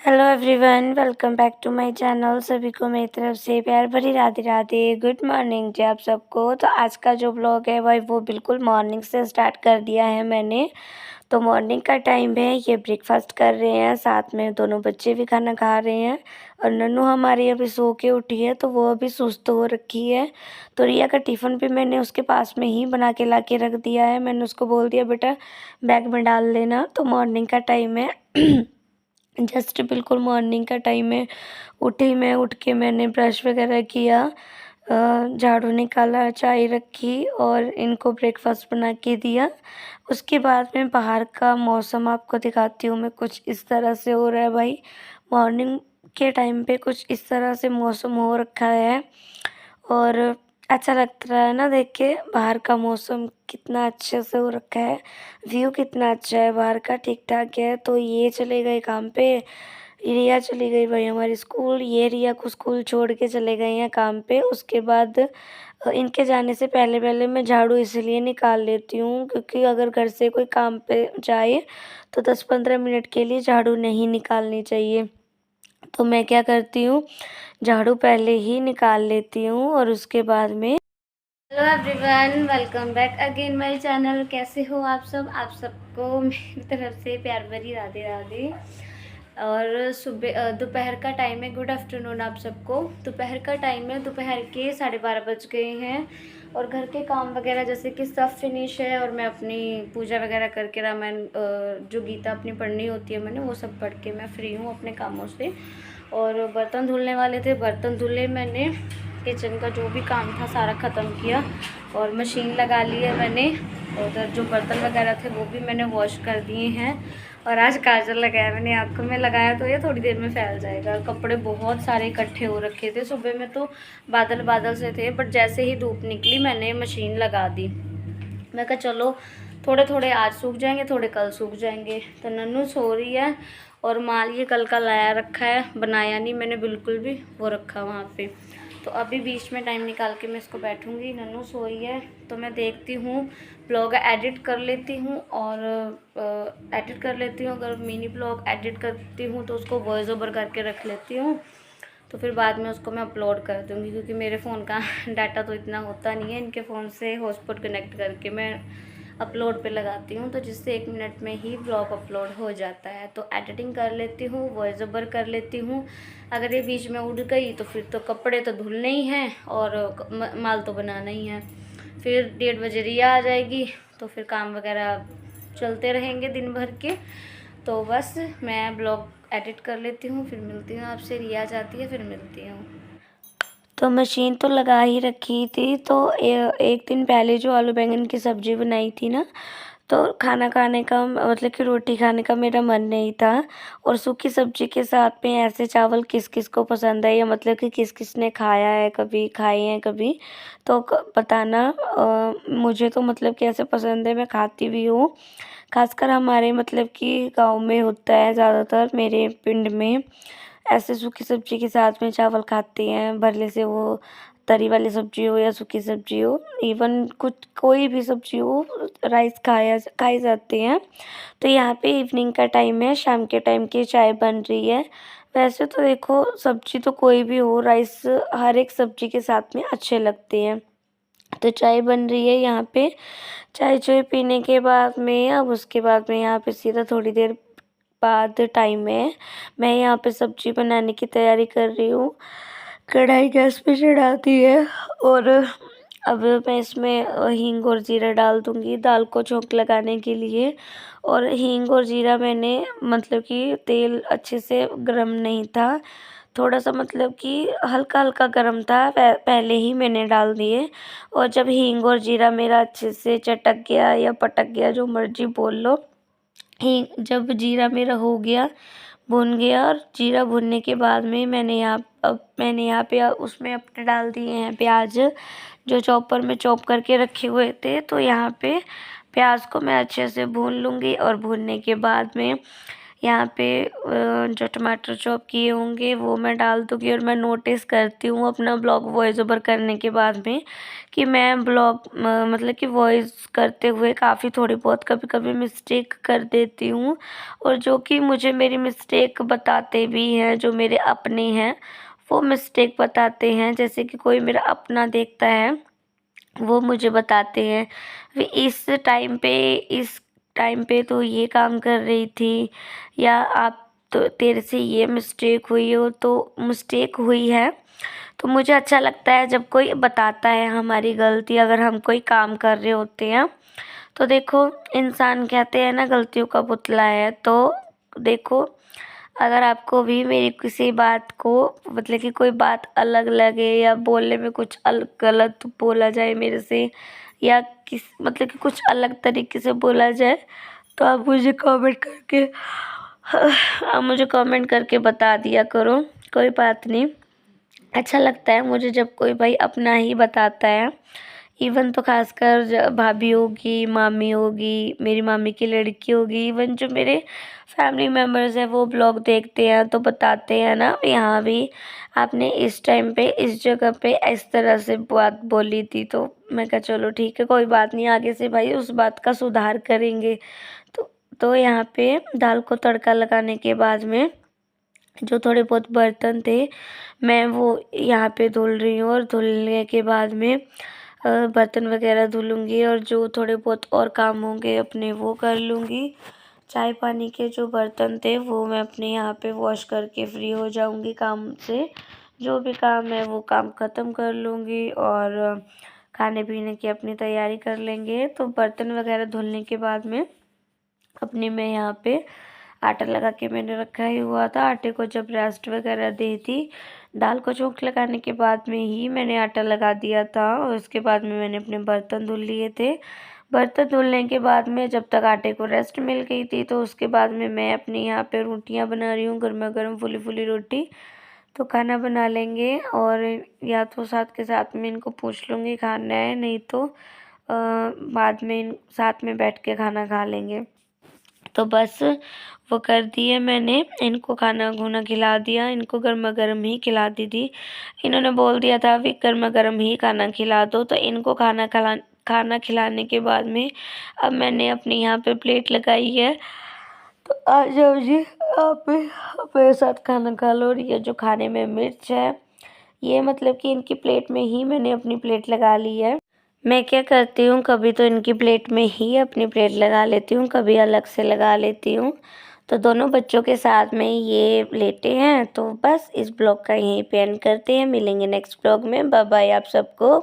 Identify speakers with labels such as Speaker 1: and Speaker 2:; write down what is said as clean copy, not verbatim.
Speaker 1: Hello everyone, welcome back to my channel. सभी को मेरी तरफ से प्यार भरी राधे राधे। गुड मॉर्निंग जी आप सबको। तो आज का जो ब्लॉग है भाई वो बिल्कुल मॉर्निंग से स्टार्ट कर दिया है मैंने। तो मॉर्निंग का टाइम है, ये ब्रेकफास्ट कर रहे हैं, साथ में दोनों बच्चे भी खाना खा रहे हैं। और नन्नू हमारी अभी सो के उठी है तो वो अभी सुस्त हो रखी है। तो रिया का टिफ़िन भी मैंने उसके पास में ही बना के ला के रख दिया है। मैंने उसको बोल दिया बेटा बैग में डाल लेना। तो मॉर्निंग का टाइम है जस्ट बिल्कुल मॉर्निंग का टाइम है। उठी मैं, उठ के मैंने ब्रश वगैरह किया, झाड़ू निकाला, चाय रखी और इनको ब्रेकफास्ट बना के दिया। उसके बाद में बाहर का मौसम आपको दिखाती हूँ मैं। कुछ इस तरह से हो रहा है भाई, मॉर्निंग के टाइम पे कुछ इस तरह से मौसम हो रखा है। और अच्छा लग रहा है ना देख के, बाहर का मौसम कितना अच्छे से हो रखा है, व्यू कितना अच्छा है बाहर का, ठीक ठाक है। तो ये चले गए काम पे, रिया चली गई भाई हमारी स्कूल। ये रिया को स्कूल छोड़ के चले गए हैं काम पे। उसके बाद इनके जाने से पहले पहले मैं झाड़ू इसलिए निकाल लेती हूँ क्योंकि अगर घर से कोई काम पे जाए तो 10-15 मिनट के लिए झाड़ू नहीं निकालनी चाहिए। तो मैं क्या करती हूँ, झाड़ू पहले ही निकाल लेती हूँ और उसके बाद में। Hello everyone, welcome back again my channel. कैसे हो आप सब? आप सबको मेरी तरफ से प्यार भरी राधे राधे। और सुबह दोपहर का टाइम है। गुड आफ्टरनून आप सबको। दोपहर का टाइम है, दोपहर के 12:30 बज गए हैं। और घर के काम वगैरह जैसे कि सब फिनिश है और मैं अपनी पूजा वगैरह करके रामायण जो गीता अपनी पढ़नी होती है मैंने वो सब पढ़ के मैं फ्री हूँ अपने कामों से। और बर्तन धुलने वाले थे, बर्तन धुले मैंने। किचन का जो भी काम था सारा ख़त्म किया और मशीन लगा ली है मैंने। उधर जो बर्तन वगैरह थे वो भी मैंने वॉश कर दिए हैं। और आज काजल लगाया मैंने, आँखों में लगाया तो ये थोड़ी देर में फैल जाएगा। कपड़े बहुत सारे इकट्ठे हो रखे थे, सुबह में तो बादल बादल से थे, बट जैसे ही धूप निकली मैंने मशीन लगा दी। मैं कहा चलो थोड़े थोड़े आज सूख जाएंगे, थोड़े कल सूख जाएंगे। तो नन्नू सो रही है और माल ये कल का लाया रखा है, बनाया नहीं मैंने बिल्कुल भी, वो रखा वहाँ पे। तो अभी बीच में टाइम निकाल के मैं इसको बैठूंगी। नन्नू सोई है तो मैं देखती हूँ, ब्लॉग एडिट कर लेती हूँ और एडिट कर लेती हूँ। अगर मिनी ब्लॉग एडिट करती हूँ तो उसको वॉइस ओवर करके रख लेती हूँ, तो फिर बाद में उसको मैं अपलोड कर दूँगी। क्योंकि मेरे फ़ोन का डाटा तो इतना होता नहीं है, इनके फ़ोन से हॉटस्पॉट कनेक्ट करके मैं अपलोड पे लगाती हूँ, तो जिससे 1 मिनट में ही ब्लॉग अपलोड हो जाता है। तो एडिटिंग कर लेती हूँ, वॉइस ओवर कर लेती हूँ। अगर ये बीच में उड़ गई तो फिर तो कपड़े तो धुलने ही हैं और माल तो बनाना ही है। फिर 1:30 बजे रिया आ जाएगी तो फिर काम वगैरह चलते रहेंगे दिन भर के। तो बस मैं ब्लॉग एडिट कर लेती हूँ, फिर मिलती हूँ आपसे। रिया जाती है फिर मिलती हूँ। तो मशीन तो लगा ही रखी थी। तो एक दिन पहले जो आलू बैंगन की सब्ज़ी बनाई थी ना, तो खाना खाने का मतलब कि रोटी खाने का मेरा मन नहीं था। और सूखी सब्जी के साथ में ऐसे चावल किस किस को पसंद है, या मतलब कि किस किस ने खाया है, कभी खाए हैं कभी, तो बताना। मुझे तो मतलब कि ऐसे पसंद है, मैं खाती भी हूँ। खासकर हमारे मतलब कि गांव में होता है ज़्यादातर, मेरे पिंड में ऐसे सूखी सब्जी के साथ में चावल खाते हैं। भले से वो तरी वाली सब्जी हो या सूखी सब्जी हो, इवन कुछ कोई भी सब्जी हो, राइस खाए जाते हैं। तो यहाँ पे इवनिंग का टाइम है, शाम के टाइम की चाय बन रही है। वैसे तो देखो सब्जी तो कोई भी हो, राइस हर एक सब्जी के साथ में अच्छे लगते हैं। तो चाय बन रही है यहाँ पे। चाय पीने के बाद में अब उसके बाद में यहाँ पे सीधा थोड़ी देर बाद टाइम है, मैं यहाँ पे सब्जी बनाने की तैयारी कर रही हूँ। कढ़ाई गैस पे चढ़ा दी है और अब मैं इसमें हींग और जीरा डाल दूँगी दाल को छोंक लगाने के लिए। और हींग और जीरा मैंने मतलब कि तेल अच्छे से गर्म नहीं था, थोड़ा सा मतलब कि हल्का हल्का गर्म था, पहले ही मैंने डाल दिए। और जब हींग और जीरा मेरा अच्छे से चटक गया या पटक गया, जो मर्जी बोल लो, जब जीरा मेरा हो गया, भुन गया, और जीरा भुनने के बाद में मैंने यहाँ पे उसमें अपने डाल दिए हैं प्याज, जो चॉपर में चॉप करके रखे हुए थे। तो यहाँ पे प्याज को मैं अच्छे से भून लूँगी और भूनने के बाद में यहाँ पे जो टमाटर चॉप किए होंगे वो मैं डाल दूँगी। और मैं नोटिस करती हूँ अपना ब्लॉग वॉइस ओवर करने के बाद में कि मैं ब्लॉग मतलब कि वॉइस करते हुए काफ़ी थोड़ी बहुत कभी-कभी मिस्टेक कर देती हूँ, और जो कि मुझे मेरी मिस्टेक बताते भी हैं, जो मेरे अपने हैं वो मिस्टेक बताते हैं। जैसे कि कोई मेरा अपना देखता है वो मुझे बताते हैं, वे इस टाइम पे तो ये काम कर रही थी, या आप तो तेरे से ये मिस्टेक हुई है। तो मुझे अच्छा लगता है जब कोई बताता है हमारी गलती, अगर हम कोई काम कर रहे होते हैं। तो देखो, इंसान कहते हैं ना गलतियों का पुतला है। तो देखो, अगर आपको भी मेरी किसी बात को मतलब कि कोई बात अलग लगे, या बोलने में कुछ गलत बोला जाए मेरे से, या मतलब कि कुछ अलग तरीके से बोला जाए, तो आप मुझे कमेंट करके बता दिया करो। कोई बात नहीं, अच्छा लगता है मुझे जब कोई भाई अपना ही बताता है। इवन तो खासकर भाभी होगी, मामी होगी, मेरी मामी की लड़की होगी, इवन जो मेरे फैमिली मेम्बर्स हैं वो ब्लॉग देखते हैं तो बताते हैं ना, यहाँ भी आपने इस टाइम पे इस जगह पे इस तरह से बात बोली थी। तो मैं कहा चलो ठीक है, कोई बात नहीं, आगे से भाई उस बात का सुधार करेंगे। तो यहाँ पे दाल को तड़का लगाने के बाद में जो थोड़े बहुत बर्तन थे मैं वो यहाँ पे धुल रही हूँ, और धुलने के बाद में बर्तन वगैरह धुलूँगी, और जो थोड़े बहुत और काम होंगे अपने वो कर लूँगी। चाय पानी के जो बर्तन थे वो मैं अपने यहाँ पे वॉश करके फ्री हो जाऊँगी काम से। जो भी काम है वो काम ख़त्म कर लूँगी, और खाने पीने की अपनी तैयारी कर लेंगे। तो बर्तन वगैरह धुलने के बाद में अपने मैं यहाँ पे आटा लगा के मैंने रखा ही हुआ था। आटे को जब रेस्ट वगैरह दी थी, दाल को चोंक लगाने के बाद में ही मैंने आटा लगा दिया था, और उसके बाद में मैंने अपने बर्तन धुल लिए थे। बर्तन धुलने के बाद में जब तक आटे को रेस्ट मिल गई थी, तो उसके बाद में मैं अपने यहाँ पे रोटियाँ बना रही हूँ, गर्मा गर्म फुली फुली रोटी। तो खाना बना लेंगे, और या तो साथ के साथ में इनको पूछ लूँगी खाना है, नहीं तो बाद में साथ में बैठ के खाना खा लेंगे। तो बस वो कर दिए मैंने, इनको खाना खूना खिला दिया, इनको गर्मा गर्म ही खिला दी थी। इन्होंने बोल दिया था कि गर्मा गर्म ही खाना खिला दो, तो इनको खाना खिलाने के बाद में अब मैंने अपने यहाँ पे प्लेट लगाई है। तो आ जाओ जी, आप भी मेरे साथ खाना खा लो। और ये जो खाने में मिर्च है, ये मतलब कि इनकी प्लेट में ही मैंने अपनी प्लेट लगा ली है। मैं क्या करती हूँ, कभी तो इनकी प्लेट में ही अपनी प्लेट लगा लेती हूँ, कभी अलग से लगा लेती हूँ। तो दोनों बच्चों के साथ में ये लेटे हैं। तो बस इस ब्लॉग का यहीं पे एंड करते हैं, मिलेंगे नेक्स्ट ब्लॉग में। बाय बाय आप सबको।